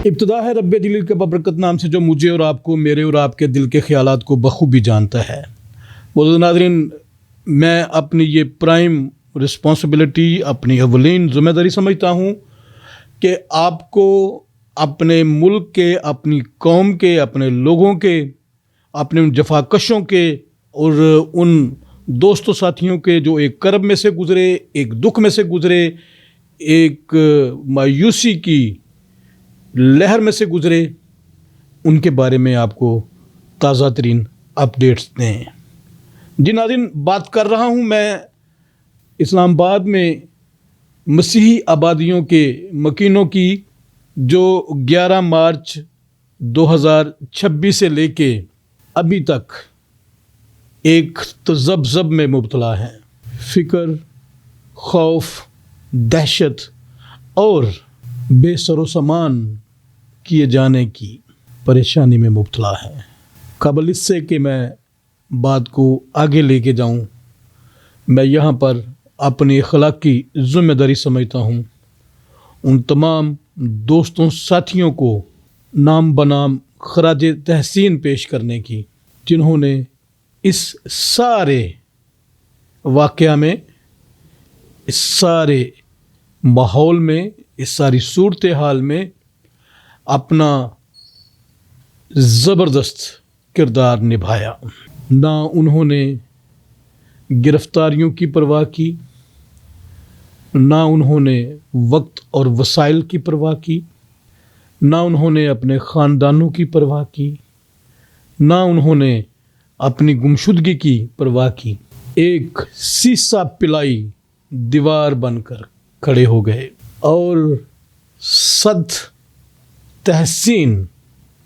ابتدا ہے رب جلیل کے بابرکت نام سے جو مجھے اور آپ کو، میرے اور آپ کے دل کے خیالات کو بخوبی جانتا ہے۔ معزز ناظرین، میں اپنی یہ پرائم رسپانسبلٹی، اپنی اولین ذمہ داری سمجھتا ہوں کہ آپ کو اپنے ملک کے، اپنی قوم کے، اپنے لوگوں کے، اپنے ان جفاکشوں کے اور ان دوست و ساتھیوں کے جو ایک کرب میں سے گزرے، ایک دکھ میں سے گزرے، ایک مایوسی کی لہر میں سے گزرے، ان کے بارے میں آپ کو تازہ ترین اپڈیٹس دیں۔ جی ناظرین، بات کر رہا ہوں میں اسلام آباد میں مسیحی آبادیوں کے مکینوں کی، جو 11 مارچ 2026 سے لے کے ابھی تک ایک تذبذب میں مبتلا ہیں، فکر، خوف، دہشت اور بے سر و سامان کیے جانے کی پریشانی میں مبتلا ہے۔ قبل اس سے کہ میں بات کو آگے لے کے جاؤں، میں یہاں پر اپنی اخلاقی ذمہ داری سمجھتا ہوں ان تمام دوستوں ساتھیوں کو نام بنام خراج تحسین پیش کرنے کی، جنہوں نے اس سارے واقعہ میں، اس سارے ماحول میں، اس ساری صورتحال میں اپنا زبردست کردار نبھایا۔ نہ انہوں نے گرفتاریوں کی پرواہ کی، نہ انہوں نے وقت اور وسائل کی پرواہ کی، نہ انہوں نے اپنے خاندانوں کی پرواہ کی، نہ انہوں نے اپنی گمشدگی کی پرواہ کی۔ ایک سیسا پلائی دیوار بن کر کھڑے ہو گئے اور صد تحسین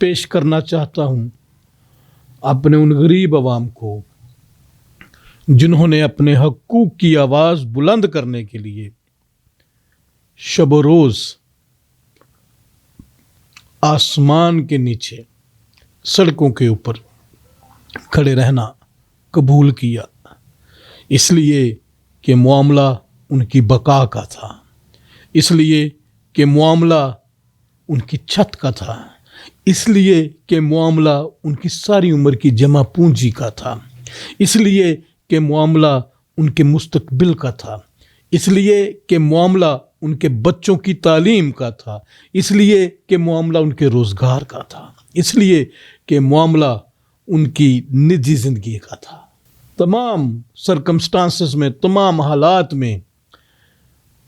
پیش کرنا چاہتا ہوں اپنے ان غریب عوام کو، جنہوں نے اپنے حقوق کی آواز بلند کرنے کے لیے شب و روز آسمان کے نیچے، سڑکوں کے اوپر کھڑے رہنا قبول کیا، اس لیے کہ معاملہ ان کی بقا کا تھا، اس لیے کہ معاملہ ان کی چھت کا تھا، اس لیے کہ معاملہ ان کی ساری عمر کی جمع پونجی کا تھا، اس لیے کہ معاملہ ان کے مستقبل کا تھا، اس لیے کہ معاملہ ان کے بچوں کی تعلیم کا تھا، اس لیے کہ معاملہ ان کے روزگار کا تھا، اس لیے کہ معاملہ ان کی نجی زندگی کا تھا۔ تمام سرکمسٹانسز میں، تمام حالات میں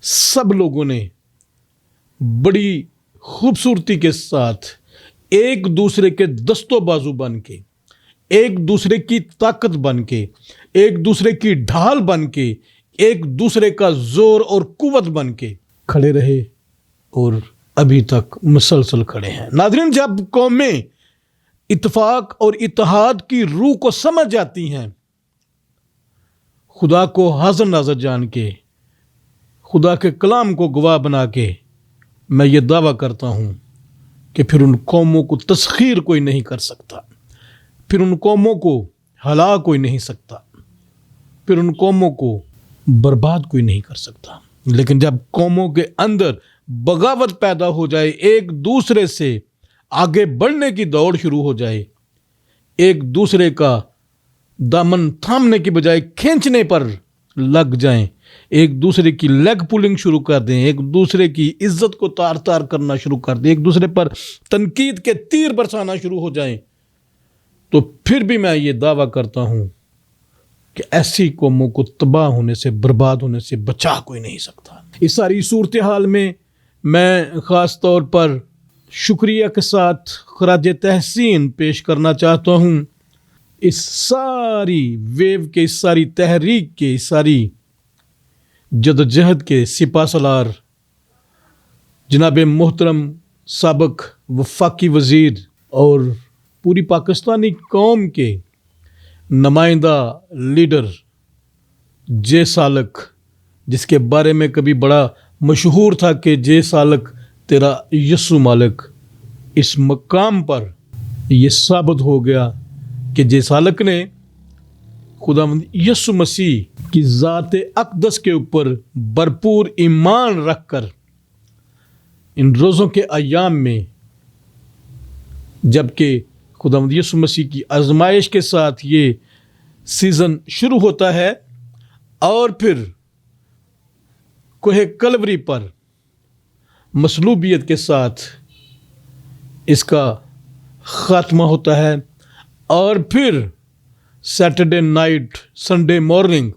سب لوگوں نے بڑی خوبصورتی کے ساتھ ایک دوسرے کے دست و بازو بن کے، ایک دوسرے کی طاقت بن کے، ایک دوسرے کی ڈھال بن کے، ایک دوسرے کا زور اور قوت بن کے کھڑے رہے اور ابھی تک مسلسل کھڑے ہیں۔ ناظرین، جب قومیں اتفاق اور اتحاد کی روح کو سمجھ جاتی ہیں، خدا کو حاضر ناظر جان کے، خدا کے کلام کو گواہ بنا کے، میں یہ دعویٰ کرتا ہوں کہ پھر ان قوموں کو تسخیر کوئی نہیں کر سکتا، پھر ان قوموں کو ہلا کوئی نہیں سکتا، پھر ان قوموں کو برباد کوئی نہیں کر سکتا۔ لیکن جب قوموں کے اندر بغاوت پیدا ہو جائے، ایک دوسرے سے آگے بڑھنے کی دوڑ شروع ہو جائے، ایک دوسرے کا دامن تھامنے کی بجائے کھینچنے پر لگ جائیں، ایک دوسرے کی لیگ پولنگ شروع کر دیں، ایک دوسرے کی عزت کو تار تار کرنا شروع کر دیں، ایک دوسرے پر تنقید کے تیر برسانا شروع ہو جائیں، تو پھر بھی میں یہ دعویٰ کرتا ہوں کہ ایسی قوموں کو تباہ ہونے سے، برباد ہونے سے بچا کوئی نہیں سکتا۔ اس ساری صورتحال میں خاص طور پر شکریہ کے ساتھ خراج تحسین پیش کرنا چاہتا ہوں اس ساری ویو کے، اس ساری تحریک کے، اس ساری جدوجہد کے سپاہ سالار جناب محترم سابق وفاقی وزیر اور پوری پاکستانی قوم کے نمائندہ لیڈر جے سالک، جس کے بارے میں کبھی بڑا مشہور تھا کہ جے سالک تیرا یسو مالک، اس مقام پر یہ ثابت ہو گیا کہ جے سالک نے خداوند یسوع مسیح کی ذات اقدس کے اوپر بھرپور ایمان رکھ کر ان روزوں کے ایام میں جبکہ خداوند یسوع مسیح کی آزمائش کے ساتھ یہ سیزن شروع ہوتا ہے اور پھر کوہ کلوری پر مصلوبیت کے ساتھ اس کا خاتمہ ہوتا ہے، اور پھر سیٹرڈے نائٹ سنڈے مارننگ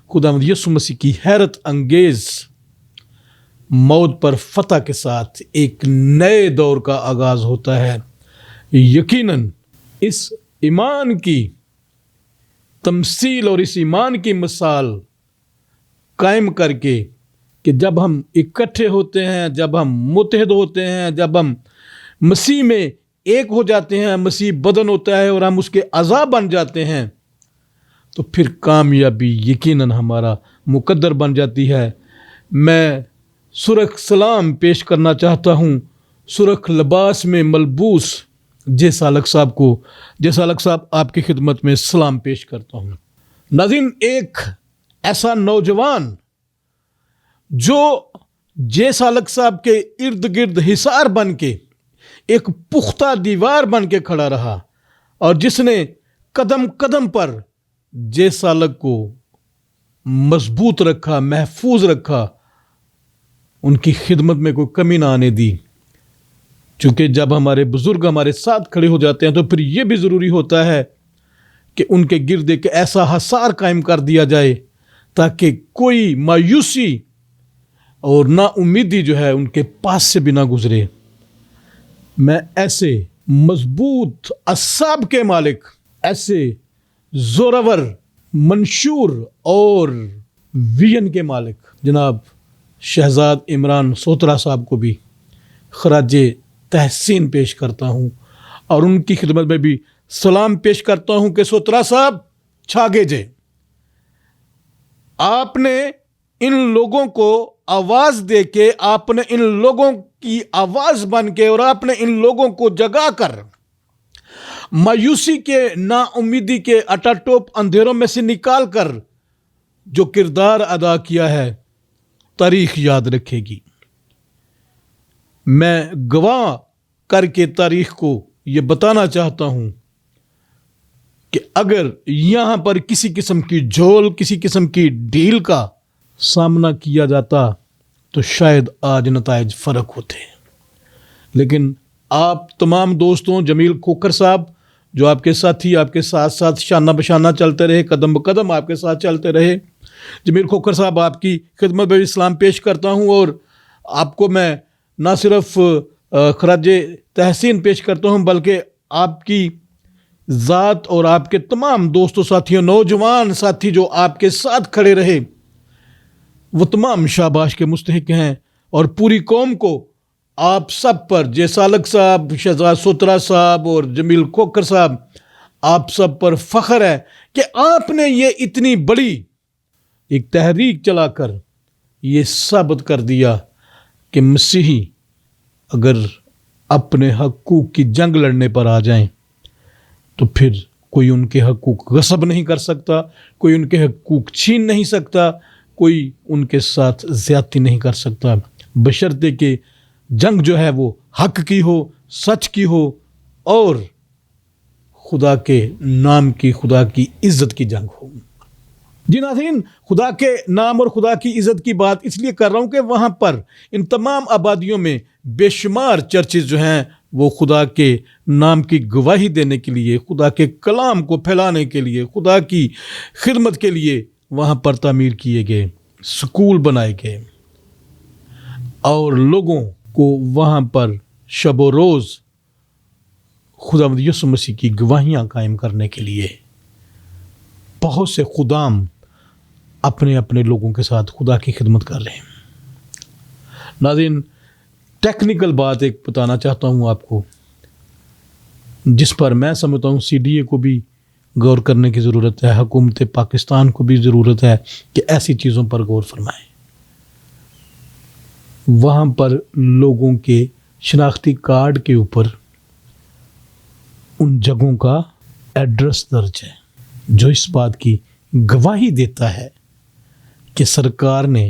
خداوند یسوع مسیح کی حیرت انگیز موت پر فتح کے ساتھ ایک نئے دور کا آغاز ہوتا ہے۔ یقیناً اس ایمان کی تمثیل اور اس ایمان کی مثال قائم کر کے کہ جب ہم اکٹھے ہوتے ہیں، جب ہم متحد ہوتے ہیں، جب ہم مسیح میں ایک ہو جاتے ہیں، مسیح بدن ہوتا ہے اور ہم اس کے اعضاء بن جاتے ہیں، تو پھر کامیابی یقیناً ہمارا مقدر بن جاتی ہے۔ میں سرخ سلام پیش کرنا چاہتا ہوں سرخ لباس میں ملبوس جے سالک صاحب کو۔ جے سالک صاحب آپ کی خدمت میں سلام پیش کرتا ہوں۔ ناظرین، ایک ایسا نوجوان جو جے سالک صاحب کے ارد گرد حصار بن کے ایک پختہ دیوار بن کے کھڑا رہا اور جس نے قدم قدم پر جے سالک کو مضبوط رکھا، محفوظ رکھا، ان کی خدمت میں کوئی کمی نہ آنے دی۔ چونکہ جب ہمارے بزرگ ہمارے ساتھ کھڑے ہو جاتے ہیں تو پھر یہ بھی ضروری ہوتا ہے کہ ان کے گرد ایک ایسا حصار قائم کر دیا جائے تاکہ کوئی مایوسی اور نا امیدی جو ہے ان کے پاس سے بھی نہ گزرے۔ میں ایسے مضبوط اعصاب کے مالک، ایسے زورور، منشور اور ویژن کے مالک جناب شہزاد عمران سوترا صاحب کو بھی خراج تحسین پیش کرتا ہوں اور ان کی خدمت میں بھی سلام پیش کرتا ہوں کہ سوترا صاحب چھاگے جے، آپ نے ان لوگوں کو آواز دے کے، آپ نے ان لوگوں کی آواز بن کے اور آپ نے ان لوگوں کو جگا کر مایوسی کے، نا امیدی کے اٹاٹوپ اندھیروں میں سے نکال کر جو کردار ادا کیا ہے، تاریخ یاد رکھے گی۔ میں گواہ کر کے تاریخ کو یہ بتانا چاہتا ہوں کہ اگر یہاں پر کسی قسم کی جھول، کسی قسم کی ڈھیل کا سامنا کیا جاتا تو شاید آج نتائج فرق ہوتے ہیں۔ لیکن آپ تمام دوستوں، جمیل کھوکھر صاحب جو آپ کے ساتھی، آپ کے ساتھ ساتھ شانہ بشانہ چلتے رہے، قدم بقدم آپ کے ساتھ چلتے رہے، جمیل کھوکھر صاحب آپ کی خدمت میں بھی سلام پیش کرتا ہوں اور آپ کو میں نہ صرف خراج تحسین پیش کرتا ہوں بلکہ آپ کی ذات اور آپ کے تمام دوستوں، ساتھیوں، نوجوان ساتھی جو آپ کے ساتھ کھڑے رہے، وہ تمام شاباش کے مستحق ہیں، اور پوری قوم کو آپ سب پر، جے سالک صاحب، شہزاد سوترا صاحب اور جمیل کھوکھر صاحب، آپ سب پر فخر ہے کہ آپ نے یہ اتنی بڑی ایک تحریک چلا کر یہ ثابت کر دیا کہ مسیحی اگر اپنے حقوق کی جنگ لڑنے پر آ جائیں تو پھر کوئی ان کے حقوق غصب نہیں کر سکتا، کوئی ان کے حقوق چھین نہیں سکتا، کوئی ان کے ساتھ زیادتی نہیں کر سکتا، بشرطے کہ جنگ جو ہے وہ حق کی ہو، سچ کی ہو اور خدا کے نام کی، خدا کی عزت کی جنگ ہو۔ جی ناظرین، خدا کے نام اور خدا کی عزت کی بات اس لیے کر رہا ہوں کہ وہاں پر ان تمام آبادیوں میں بے شمار چرچز جو ہیں وہ خدا کے نام کی گواہی دینے کے لیے، خدا کے کلام کو پھیلانے کے لیے، خدا کی خدمت کے لیے وہاں پر تعمیر کیے گئے، سکول بنائے گئے اور لوگوں کو وہاں پر شب و روز خداوند یسوع مسیح کی گواہیاں قائم کرنے کے لیے بہت سے خدام اپنے اپنے لوگوں کے ساتھ خدا کی خدمت کر رہے ہیں۔ ناظرین، ٹیکنیکل بات ایک بتانا چاہتا ہوں آپ کو، جس پر میں سمجھتا ہوں سی ڈی اے کو بھی غور کرنے کی ضرورت ہے، حکومت پاکستان کو بھی ضرورت ہے کہ ایسی چیزوں پر غور فرمائیں۔ وہاں پر لوگوں کے شناختی کارڈ کے اوپر ان جگہوں کا ایڈریس درج ہے جو اس بات کی گواہی دیتا ہے کہ سرکار نے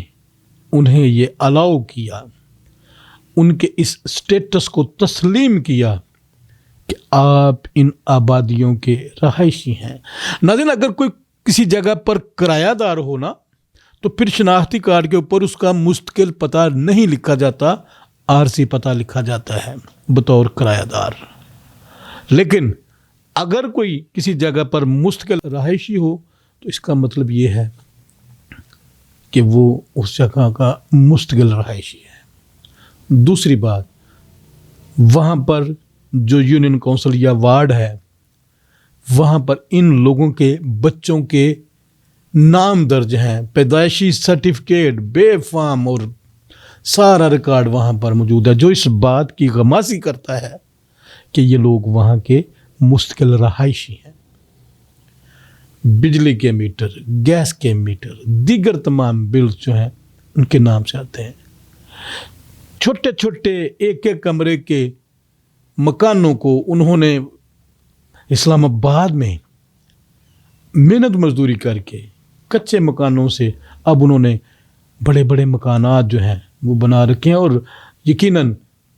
انہیں یہ الاؤ کیا، ان کے اس سٹیٹس کو تسلیم کیا کہ آپ ان آبادیوں کے رہائشی ہیں۔ ناظرین، اگر کوئی کسی جگہ پر کرایہ دار ہونا تو پھر شناختی کارڈ کے اوپر اس کا مستقل پتہ نہیں لکھا جاتا، عارضی پتہ لکھا جاتا ہے بطور کرایہ دار۔ لیکن اگر کوئی کسی جگہ پر مستقل رہائشی ہو تو اس کا مطلب یہ ہے کہ وہ اس جگہ کا مستقل رہائشی ہے۔ دوسری بات، وہاں پر جو یونین کونسل یا وارڈ ہے، وہاں پر ان لوگوں کے بچوں کے نام درج ہیں، پیدائشی سرٹیفکیٹ، بے فارم اور سارا ریکارڈ وہاں پر موجود ہے، جو اس بات کی غمازی کرتا ہے کہ یہ لوگ وہاں کے مستقل رہائشی ہیں۔ بجلی کے میٹر، گیس کے میٹر، دیگر تمام بلز جو ہیں ان کے نام سے آتے ہیں۔ چھوٹے چھوٹے ایک ایک کمرے کے مکانوں کو انہوں نے اسلام آباد میں محنت مزدوری کر کے کچے مکانوں سے اب انہوں نے بڑے بڑے مکانات جو ہیں وہ بنا رکھے ہیں، اور یقیناً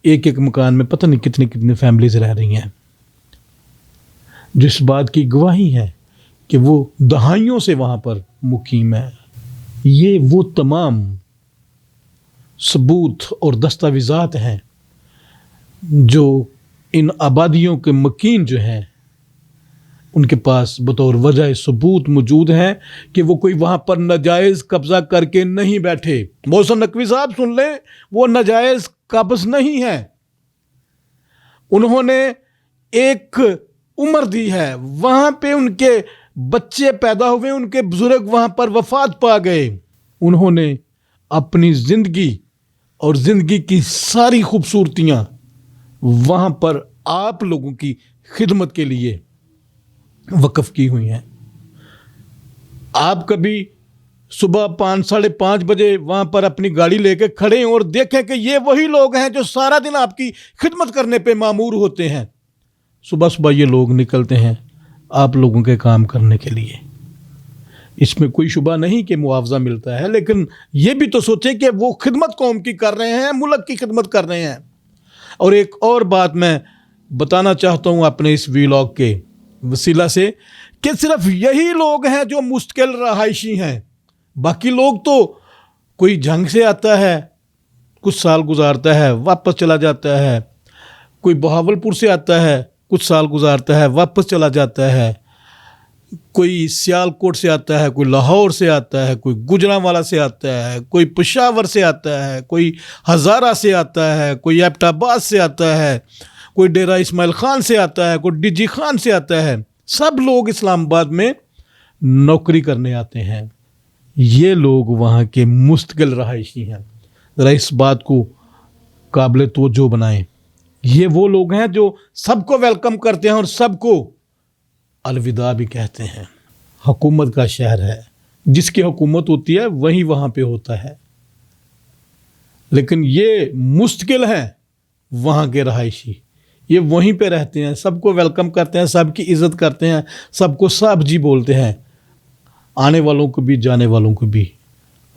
ایک ایک مکان میں پتہ نہیں کتنی فیملیز رہ رہی ہیں، جو اس بات کی گواہی ہے کہ وہ دہائیوں سے وہاں پر مقیم ہے۔ یہ وہ تمام ثبوت اور دستاویزات ہیں جو ان آبادیوں کے مکین جو ہیں ان کے پاس بطور وجہ ثبوت موجود ہیں کہ وہ کوئی وہاں پر ناجائز قبضہ کر کے نہیں بیٹھے۔ محسن نقوی صاحب سن لیں، وہ ناجائز قبض نہیں ہے، انہوں نے ایک عمر دی ہے، وہاں پہ ان کے بچے پیدا ہوئے، ان کے بزرگ وہاں پر وفات پا گئے، انہوں نے اپنی زندگی اور زندگی کی ساری خوبصورتیاں وہاں پر آپ لوگوں کی خدمت کے لیے وقف کی ہوئی ہیں۔ آپ کبھی صبح 5-5:30 بجے وہاں پر اپنی گاڑی لے کے کھڑے ہیں اور دیکھیں کہ یہ وہی لوگ ہیں جو سارا دن آپ کی خدمت کرنے پہ مامور ہوتے ہیں۔ صبح صبح یہ لوگ نکلتے ہیں آپ لوگوں کے کام کرنے کے لیے۔ اس میں کوئی شبہ نہیں کہ معاوضہ ملتا ہے، لیکن یہ بھی تو سوچیں کہ وہ خدمت قوم کی کر رہے ہیں، ملک کی خدمت کر رہے ہیں۔ اور ایک اور بات میں بتانا چاہتا ہوں اپنے اس ویلاگ کے وسیلہ سے کہ صرف یہی لوگ ہیں جو مستقل رہائشی ہیں، باقی لوگ تو کوئی جنگ سے آتا ہے، کچھ سال گزارتا ہے، واپس چلا جاتا ہے، کوئی بہاولپور سے آتا ہے، کچھ سال گزارتا ہے، واپس چلا جاتا ہے، کوئی سیالکوٹ سے آتا ہے، کوئی لاہور سے آتا ہے، کوئی گجرانوالہ سے آتا ہے، کوئی پشاور سے آتا ہے، کوئی ہزارہ سے آتا ہے، کوئی ایبٹ آباد سے آتا ہے، کوئی ڈیرہ اسماعیل خان سے آتا ہے، کوئی ڈی جی خان سے آتا ہے۔ سب لوگ اسلام آباد میں نوکری کرنے آتے ہیں، یہ لوگ وہاں کے مستقل رہائشی ہیں۔ ذرا اس بات کو قابل توجہ بنائیں، یہ وہ لوگ ہیں جو سب کو ویلکم کرتے ہیں اور سب کو الوداع بھی کہتے ہیں۔ حکومت کا شہر ہے، جس کی حکومت ہوتی ہے وہی وہاں پہ ہوتا ہے، لیکن یہ مستقل ہیں وہاں کے رہائشی، یہ وہیں پہ رہتے ہیں، سب کو ویلکم کرتے ہیں، سب کی عزت کرتے ہیں، سب کو صاحب جی بولتے ہیں، آنے والوں کو بھی جانے والوں کو بھی،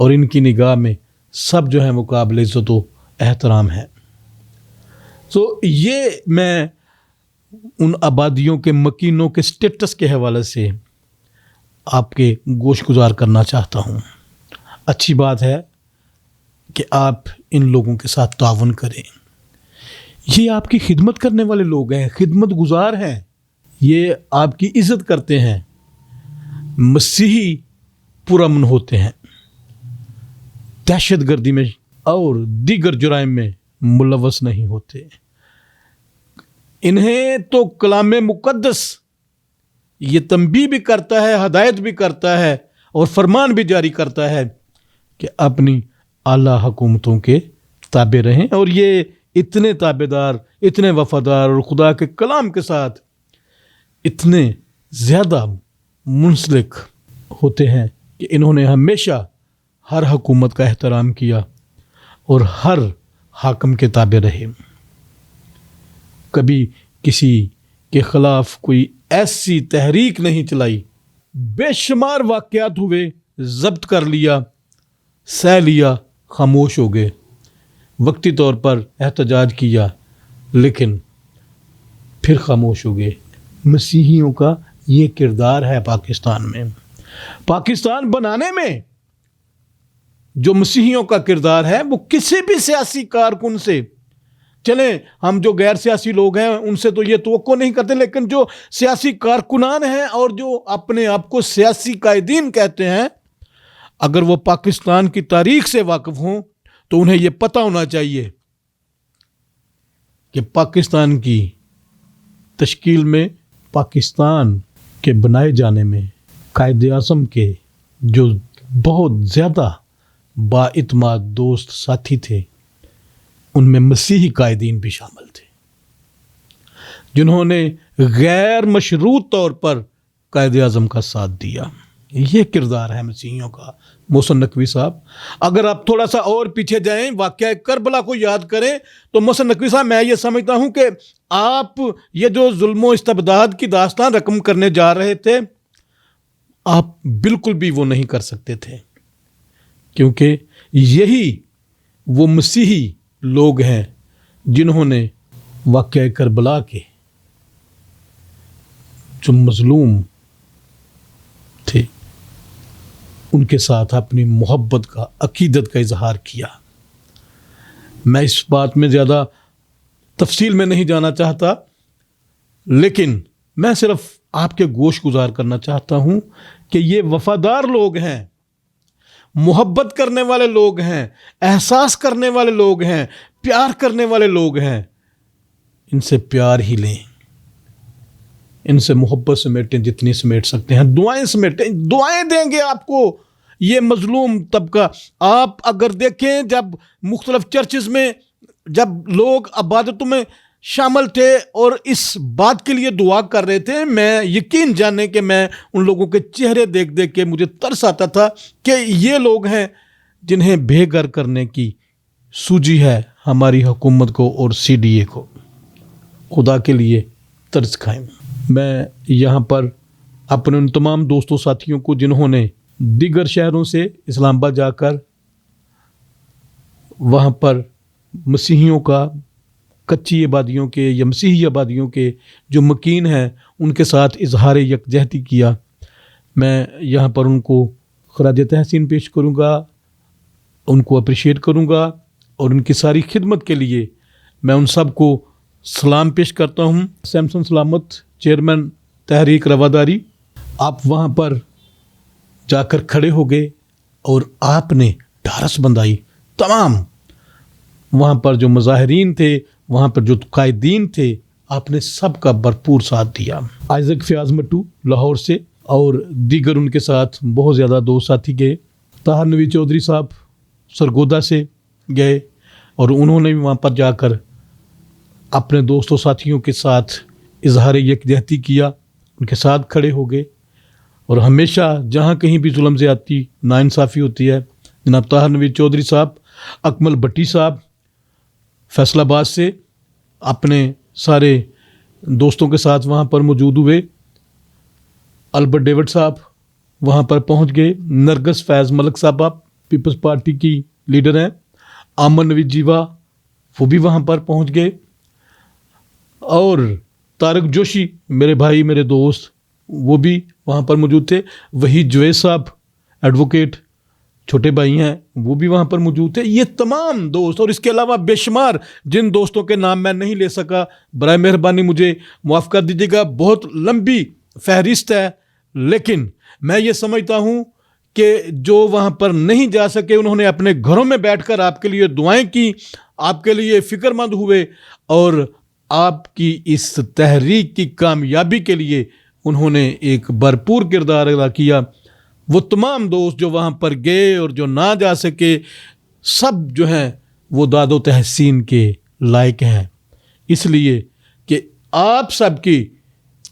اور ان کی نگاہ میں سب جو ہیں وہ قابل عزت و احترام ہیں۔ تو یہ میں ان آبادیوں کے مکینوں کے سٹیٹس کے حوالے سے آپ کے گوش گزار کرنا چاہتا ہوں۔ اچھی بات ہے کہ آپ ان لوگوں کے ساتھ تعاون کریں، یہ آپ کی خدمت کرنے والے لوگ ہیں، خدمت گزار ہیں، یہ آپ کی عزت کرتے ہیں، مسیحی پرامن ہوتے ہیں، دہشت گردی میں اور دیگر جرائم میں ملوث نہیں ہوتے۔ انہیں تو کلام مقدس یہ تنبیہ بھی کرتا ہے، ہدایت بھی کرتا ہے اور فرمان بھی جاری کرتا ہے کہ اپنی اعلیٰ حکومتوں کے تابع رہیں، اور یہ اتنے تابع دار، اتنے وفادار اور خدا کے کلام کے ساتھ اتنے زیادہ منسلک ہوتے ہیں کہ انہوں نے ہمیشہ ہر حکومت کا احترام کیا اور ہر حاکم کے تابع رہے۔ کبھی کسی کے خلاف کوئی ایسی تحریک نہیں چلائی، بے شمار واقعات ہوئے، ضبط کر لیا، سہ لیا، خاموش ہو گئے، وقتی طور پر احتجاج کیا، لیکن پھر خاموش ہو گئے۔ مسیحیوں کا یہ کردار ہے پاکستان میں، پاکستان بنانے میں جو مسیحیوں کا کردار ہے وہ کسی بھی سیاسی کارکن سے، چلیں ہم جو غیر سیاسی لوگ ہیں ان سے تو یہ توقع نہیں کرتے، لیکن جو سیاسی کارکنان ہیں اور جو اپنے آپ کو سیاسی قائدین کہتے ہیں، اگر وہ پاکستان کی تاریخ سے واقف ہوں تو انہیں یہ پتہ ہونا چاہیے کہ پاکستان کی تشکیل میں، پاکستان کے بنائے جانے میں قائد اعظم کے جو بہت زیادہ بااعتماد دوست ساتھی تھے ان میں مسیحی قائدین بھی شامل تھے، جنہوں نے غیر مشروط طور پر قائد اعظم کا ساتھ دیا۔ یہ کردار ہے مسیحیوں کا۔ محسن نقوی صاحب، اگر آپ تھوڑا سا اور پیچھے جائیں، واقعہ کربلا کو یاد کریں، تو محسن نقوی صاحب میں یہ سمجھتا ہوں کہ آپ یہ جو ظلم و استبداد کی داستان رقم کرنے جا رہے تھے، آپ بالکل بھی وہ نہیں کر سکتے تھے، کیونکہ یہی وہ مسیحی لوگ ہیں جنہوں نے واقعہ کربلا کے جو مظلوم تھے ان کے ساتھ اپنی محبت کا، عقیدت کا اظہار کیا۔ میں اس بات میں زیادہ تفصیل میں نہیں جانا چاہتا، لیکن میں صرف آپ کے گوش گزار کرنا چاہتا ہوں کہ یہ وفادار لوگ ہیں، محبت کرنے والے لوگ ہیں، احساس کرنے والے لوگ ہیں، پیار کرنے والے لوگ ہیں۔ ان سے پیار ہی لیں، ان سے محبت سمیٹیں جتنی سمیٹ سکتے ہیں، دعائیں سمیٹیں، دعائیں دیں گے آپ کو یہ مظلوم طبقہ۔ آپ اگر دیکھیں جب مختلف چرچز میں جب لوگ عبادتوں میں شامل تھے اور اس بات کے لیے دعا کر رہے تھے، میں یقین جانے کہ میں ان لوگوں کے چہرے دیکھ دیکھ کے مجھے ترس آتا تھا کہ یہ لوگ ہیں جنہیں بے گھر کرنے کی سوجی ہے ہماری حکومت کو اور سی ڈی اے کو۔ خدا کے لیے ترس کھائیں۔ میں یہاں پر اپنے ان تمام دوستوں ساتھیوں کو جنہوں نے دیگر شہروں سے اسلام آباد جا کر وہاں پر مسیحیوں کا، کچی آبادیوں کے یا مسیحی آبادیوں کے جو مکین ہیں ان کے ساتھ اظہار یکجہتی کیا، میں یہاں پر ان کو خراج تحسین پیش کروں گا، ان کو اپریشیٹ کروں گا، اور ان کی ساری خدمت کے لیے میں ان سب کو سلام پیش کرتا ہوں۔ سیمسن سلامت، چیئرمین تحریک رواداری، آپ وہاں پر جا کر کھڑے ہو گئے اور آپ نے ڈھارس بندائی، تمام وہاں پر جو مظاہرین تھے، وہاں پر جو قائدین تھے، آپ نے سب کا بھرپور ساتھ دیا۔ آئزک فیاض مٹو لاہور سے اور دیگر ان کے ساتھ بہت زیادہ دوست ساتھی گئے۔ طاہر نوید چودھری صاحب سرگودا سے گئے اور انہوں نے بھی وہاں پر جا کر اپنے دوستوں ساتھیوں کے ساتھ اظہار یکجہتی کیا، ان کے ساتھ کھڑے ہو گئے۔ اور ہمیشہ جہاں کہیں بھی ظلم زیادتی، ناانصافی ہوتی ہے، جناب طاہر نوید چودھری صاحب، اکمل بٹی صاحب فیصل آباد سے اپنے سارے دوستوں کے ساتھ وہاں پر موجود ہوئے۔ البرٹ ڈیوڈ صاحب وہاں پر پہنچ گئے۔ نرگس فیض ملک صاحبہ پیپلز پارٹی کی لیڈر ہیں۔ آمن نوید جیوا وہ بھی وہاں پر پہنچ گئے، اور طارق جوشی میرے بھائی، میرے دوست، وہ بھی وہاں پر موجود تھے۔ وہی جویز صاحب ایڈوکیٹ، چھوٹے بھائی ہیں، وہ بھی وہاں پر موجود تھے۔ یہ تمام دوست، اور اس کے علاوہ بے شمار جن دوستوں کے نام میں نہیں لے سکا، برائے مہربانی مجھے معاف کر دیجیے گا، بہت لمبی فہرست ہے، لیکن میں یہ سمجھتا ہوں کہ جو وہاں پر نہیں جا سکے انہوں نے اپنے گھروں میں بیٹھ کر آپ کے لیے دعائیں کی، آپ کے لیے فکر مند ہوئے، اور آپ کی اس تحریک کی کامیابی کے لیے انہوں نے ایک بھرپور کردار ادا کیا۔ وہ تمام دوست جو وہاں پر گئے اور جو نہ جا سکے، سب جو ہیں وہ داد و تحسین کے لائق ہیں، اس لیے کہ آپ سب کی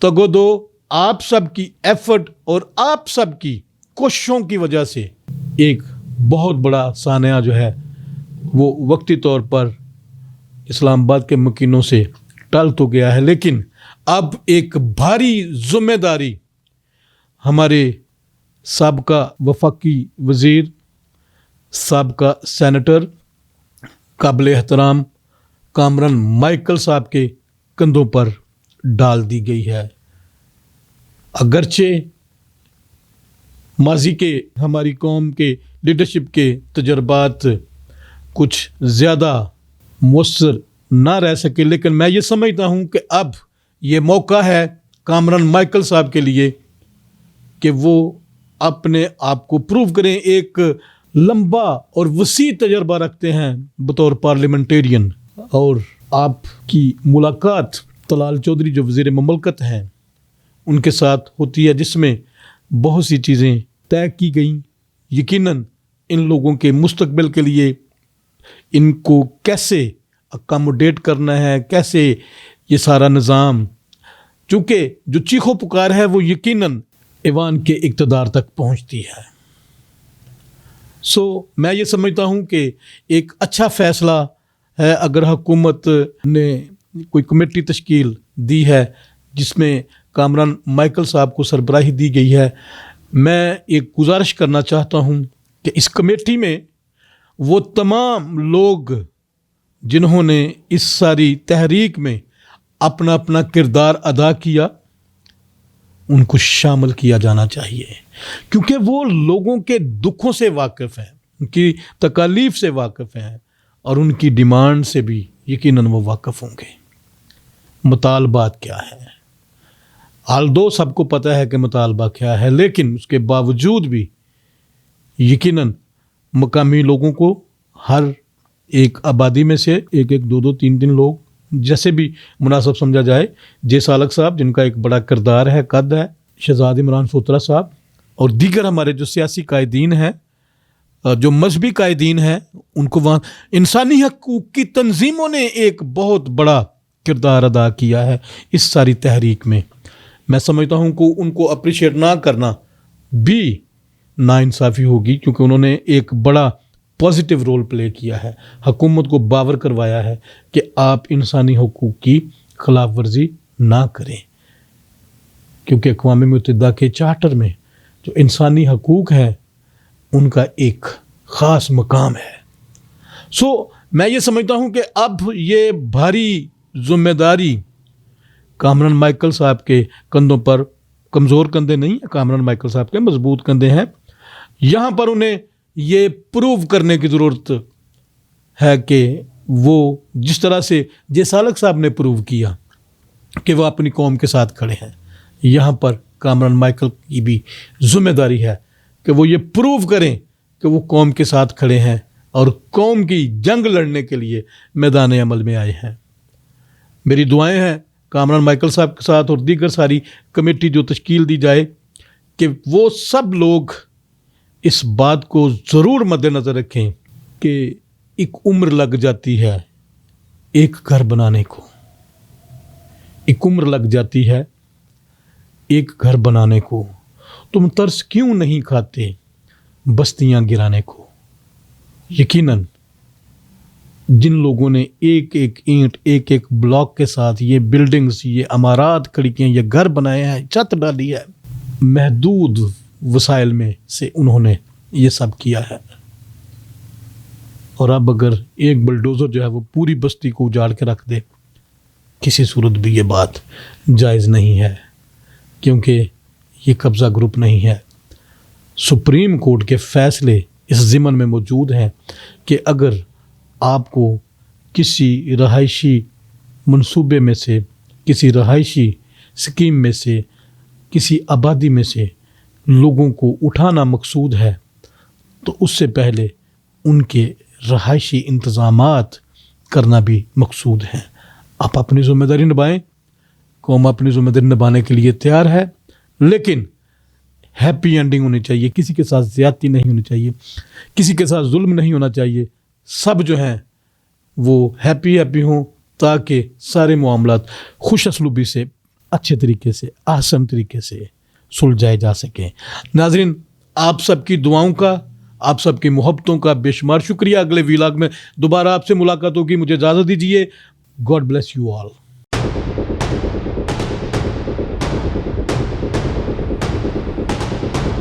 تگ و دو، آپ سب کی ایفرٹ اور آپ سب کی کوششوں کی وجہ سے ایک بہت بڑا سانحہ جو ہے وہ وقتی طور پر اسلام آباد کے مکینوں سے ٹل تو گیا ہے، لیکن اب ایک بھاری ذمہ داری ہمارے سابقہ وفاقی وزیر، سابقہ سینیٹر، قابل احترام کامران مائیکل صاحب کے کندھوں پر ڈال دی گئی ہے۔ اگرچہ ماضی کے ہماری قوم کے لیڈرشپ کے تجربات کچھ زیادہ مؤثر نہ رہ سکے، لیکن میں یہ سمجھتا ہوں کہ اب یہ موقع ہے کامران مائیکل صاحب کے لیے کہ وہ اپنے آپ کو پروو کریں۔ ایک لمبا اور وسیع تجربہ رکھتے ہیں بطور پارلیمنٹیرین، اور آپ کی ملاقات طلال چودھری جو وزیر مملکت ہیں ان کے ساتھ ہوتی ہے، جس میں بہت سی چیزیں طے کی گئیں۔ یقیناً ان لوگوں کے مستقبل کے لیے ان کو کیسے اکاموڈیٹ کرنا ہے، کیسے یہ سارا نظام، چونکہ جو چیخ و پکار ہے وہ یقیناً ایوان کے اقتدار تک پہنچتی ہے۔ میں یہ سمجھتا ہوں کہ ایک اچھا فیصلہ ہے اگر حکومت نے کوئی کمیٹی تشکیل دی ہے جس میں کامران مائیکل صاحب کو سربراہی دی گئی ہے۔ میں ایک گزارش کرنا چاہتا ہوں کہ اس کمیٹی میں وہ تمام لوگ جنہوں نے اس ساری تحریک میں اپنا اپنا کردار ادا کیا ان کو شامل کیا جانا چاہیے، کیونکہ وہ لوگوں کے دکھوں سے واقف ہیں، ان کی تکالیف سے واقف ہیں، اور ان کی ڈیمانڈ سے بھی یقیناً وہ واقف ہوں گے۔ مطالبات کیا ہے؟ آلدو سب کو پتہ ہے کہ مطالبہ کیا ہے، لیکن اس کے باوجود بھی یقیناً مقامی لوگوں کو ہر ایک آبادی میں سے ایک دو دو تین لوگ جیسے بھی مناسب سمجھا جائے، جے سالک صاحب جن کا ایک بڑا کردار ہے، قد ہے، شہزاد عمران سوترا صاحب، اور دیگر ہمارے جو سیاسی قائدین ہیں، جو مذہبی قائدین ہیں، ان کو وہاں انسانی حقوق کی تنظیموں نے ایک بہت بڑا کردار ادا کیا ہے اس ساری تحریک میں۔ میں سمجھتا ہوں کہ ان کو اپریشیٹ نہ کرنا بھی ناانصافی ہوگی، کیونکہ انہوں نے ایک بڑا پازیٹیو رول پلے کیا ہے، حکومت کو باور کروایا ہے کہ آپ انسانی حقوق کی خلاف ورزی نہ کریں، کیونکہ اقوام متحدہ کے چارٹر میں جو انسانی حقوق ہیں ان کا ایک خاص مقام ہے۔ میں یہ سمجھتا ہوں کہ اب یہ بھاری ذمہ داری کامران مائیکل صاحب کے کندھوں پر، کمزور کندھے نہیں ہیں کامران مائیکل صاحب کے، مضبوط کندھے ہیں۔ یہاں پر انہیں یہ پروو کرنے کی ضرورت ہے کہ وہ جس طرح سے جے سالک صاحب نے پروو کیا کہ وہ اپنی قوم کے ساتھ کھڑے ہیں، یہاں پر کامران مائیکل کی بھی ذمہ داری ہے کہ وہ یہ پروو کریں کہ وہ قوم کے ساتھ کھڑے ہیں اور قوم کی جنگ لڑنے کے لیے میدان عمل میں آئے ہیں۔ میری دعائیں ہیں کامران مائیکل صاحب کے ساتھ اور دیگر ساری کمیٹی جو تشکیل دی جائے کہ وہ سب لوگ اس بات کو ضرور مد نظر رکھیں کہ ایک عمر لگ جاتی ہے ایک گھر بنانے کو، ایک عمر لگ جاتی ہے ایک گھر بنانے کو، تم ترس کیوں نہیں کھاتے بستیاں گرانے کو؟ یقیناً جن لوگوں نے ایک ایک اینٹ، ایک ایک بلاک کے ساتھ یہ بلڈنگز، یہ عمارات کھڑی کی ہیں، یہ گھر بنائے ہیں، چھت ڈالی ہے، محدود وسائل میں سے انہوں نے یہ سب کیا ہے، اور اب اگر ایک بلڈوزر جو ہے وہ پوری بستی کو اجاڑ کے رکھ دے، کسی صورت بھی یہ بات جائز نہیں ہے، کیونکہ یہ قبضہ گروپ نہیں ہے۔ سپریم کورٹ کے فیصلے اس ضمن میں موجود ہیں کہ اگر آپ کو کسی رہائشی منصوبے میں سے، کسی رہائشی اسکیم میں سے، کسی آبادی میں سے لوگوں کو اٹھانا مقصود ہے تو اس سے پہلے ان کے رہائشی انتظامات کرنا بھی مقصود ہے۔ آپ اپنی ذمہ داری نبھائیں، قوم اپنی ذمہ داری نبھانے کے لیے تیار ہے، لیکن ہیپی اینڈنگ ہونی چاہیے، کسی کے ساتھ زیادتی نہیں ہونی چاہیے، کسی کے ساتھ ظلم نہیں ہونا چاہیے، سب جو ہیں وہ ہیپی ہوں تاکہ سارے معاملات خوش اسلوبی سے، اچھے طریقے سے، احسن طریقے سے سلجھائے جا سکیں۔ ناظرین، آپ سب کی دعاؤں کا، آپ سب کی محبتوں کا بے شمار شکریہ۔ اگلے ویلاگ میں دوبارہ آپ سے ملاقات ہوگی، مجھے اجازت دیجیے۔ God bless you all.